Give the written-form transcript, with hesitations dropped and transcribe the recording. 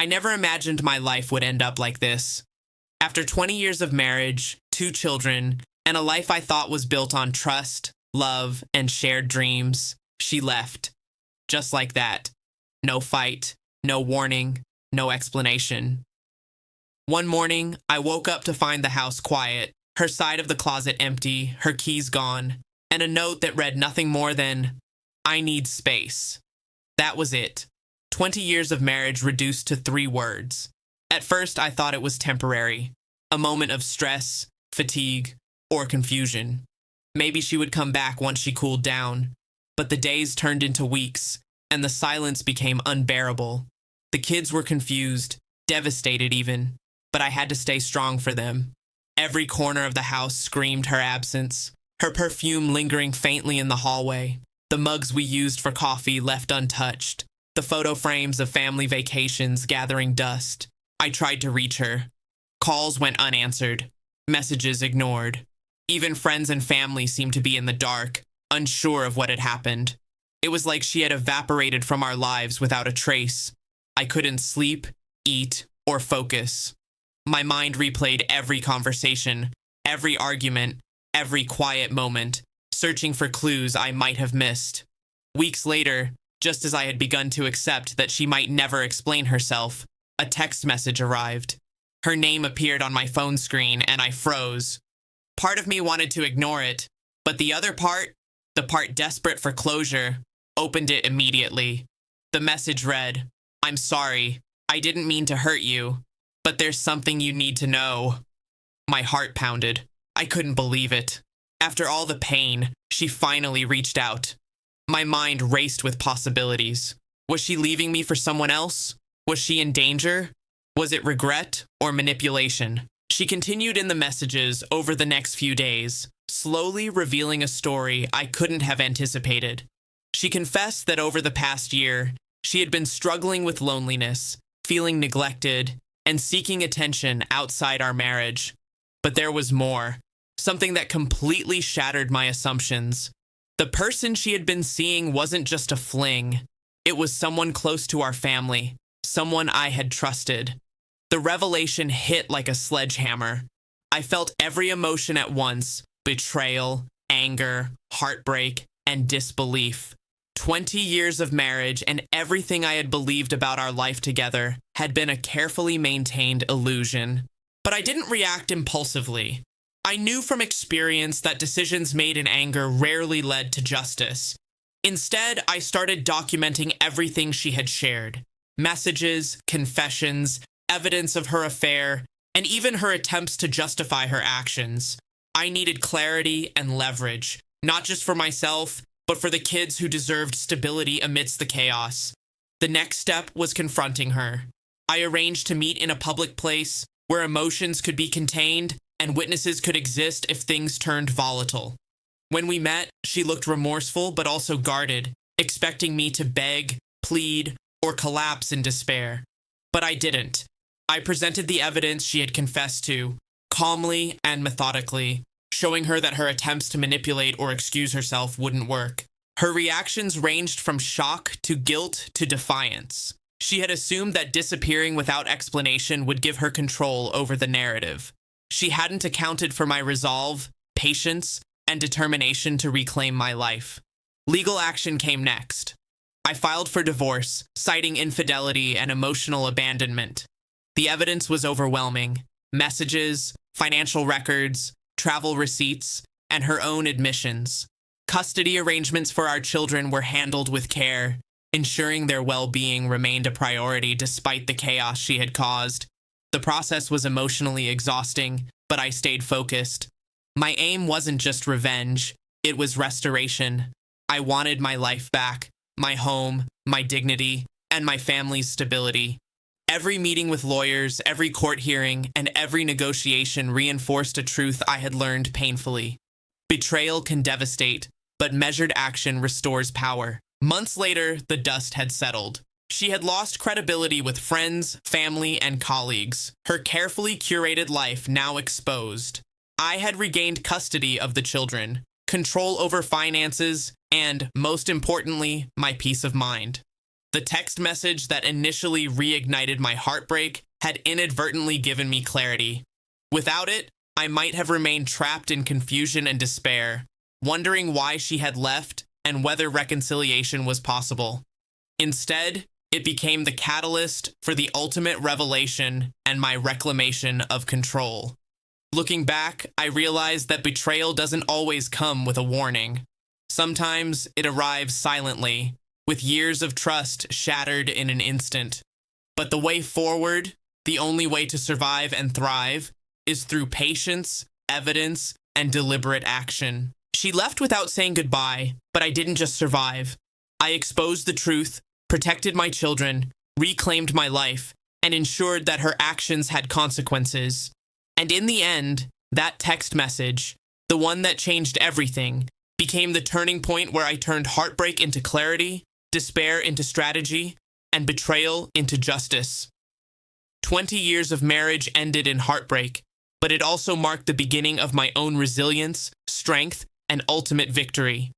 I never imagined my life would end up like this. After 20 years of marriage, 2 children, and a life I thought was built on trust, love, and shared dreams, she left. Just like that. No fight, no warning, no explanation. One morning, I woke up to find the house quiet, her side of the closet empty, her keys gone, and a note that read nothing more than, "I need space." That was it. 20 years of marriage reduced to 3 words. At first, I thought it was temporary, a moment of stress, fatigue, or confusion. Maybe she would come back once she cooled down, but the days turned into weeks, and the silence became unbearable. The kids were confused, devastated even, but I had to stay strong for them. Every corner of the house screamed her absence, her perfume lingering faintly in the hallway, the mugs we used for coffee left untouched, the photo frames of family vacations gathering dust. I tried to reach her. Calls went unanswered, messages ignored. Even friends and family seemed to be in the dark, unsure of what had happened. It was like she had evaporated from our lives without a trace. I couldn't sleep, eat, or focus. My mind replayed every conversation, every argument, every quiet moment, searching for clues I might have missed. Weeks later, just as I had begun to accept that she might never explain herself, a text message arrived. Her name appeared on my phone screen, and I froze. Part of me wanted to ignore it, but the other part, the part desperate for closure, opened it immediately. The message read, "I'm sorry. I didn't mean to hurt you, but there's something you need to know." My heart pounded. I couldn't believe it. After all the pain, she finally reached out. My mind raced with possibilities. Was she leaving me for someone else? Was she in danger? Was it regret or manipulation? She continued in the messages over the next few days, slowly revealing a story I couldn't have anticipated. She confessed that over the past year, she had been struggling with loneliness, feeling neglected, and seeking attention outside our marriage. But there was more, something that completely shattered my assumptions. The person she had been seeing wasn't just a fling. It was someone close to our family, someone I had trusted. The revelation hit like a sledgehammer. I felt every emotion at once: betrayal, anger, heartbreak, and disbelief. 20 years of marriage and everything I had believed about our life together had been a carefully maintained illusion. But I didn't react impulsively. I knew from experience that decisions made in anger rarely led to justice. Instead, I started documenting everything she had shared: messages, confessions, evidence of her affair, and even her attempts to justify her actions. I needed clarity and leverage, not just for myself, but for the kids who deserved stability amidst the chaos. The next step was confronting her. I arranged to meet in a public place where emotions could be contained and witnesses could exist if things turned volatile. When we met, she looked remorseful but also guarded, expecting me to beg, plead, or collapse in despair. But I didn't. I presented the evidence she had confessed to, calmly and methodically, showing her that her attempts to manipulate or excuse herself wouldn't work. Her reactions ranged from shock to guilt to defiance. She had assumed that disappearing without explanation would give her control over the narrative. She hadn't accounted for my resolve, patience, and determination to reclaim my life. Legal action came next. I filed for divorce, citing infidelity and emotional abandonment. The evidence was overwhelming: messages, financial records, travel receipts, and her own admissions. Custody arrangements for our children were handled with care, ensuring their well-being remained a priority despite the chaos she had caused. The process was emotionally exhausting, but I stayed focused. My aim wasn't just revenge, it was restoration. I wanted my life back, my home, my dignity, and my family's stability. Every meeting with lawyers, every court hearing, and every negotiation reinforced a truth I had learned painfully. Betrayal can devastate, but measured action restores power. Months later, the dust had settled. She had lost credibility with friends, family, and colleagues, her carefully curated life now exposed. I had regained custody of the children, control over finances, and, most importantly, my peace of mind. The text message that initially reignited my heartbreak had inadvertently given me clarity. Without it, I might have remained trapped in confusion and despair, wondering why she had left and whether reconciliation was possible. Instead, it became the catalyst for the ultimate revelation and my reclamation of control. Looking back, I realized that betrayal doesn't always come with a warning. Sometimes it arrives silently, with years of trust shattered in an instant. But the way forward, the only way to survive and thrive, is through patience, evidence, and deliberate action. She left without saying goodbye, but I didn't just survive. I exposed the truth, protected my children, reclaimed my life, and ensured that her actions had consequences. And in the end, that text message, the one that changed everything, became the turning point where I turned heartbreak into clarity, despair into strategy, and betrayal into justice. 20 years of marriage ended in heartbreak, but it also marked the beginning of my own resilience, strength, and ultimate victory.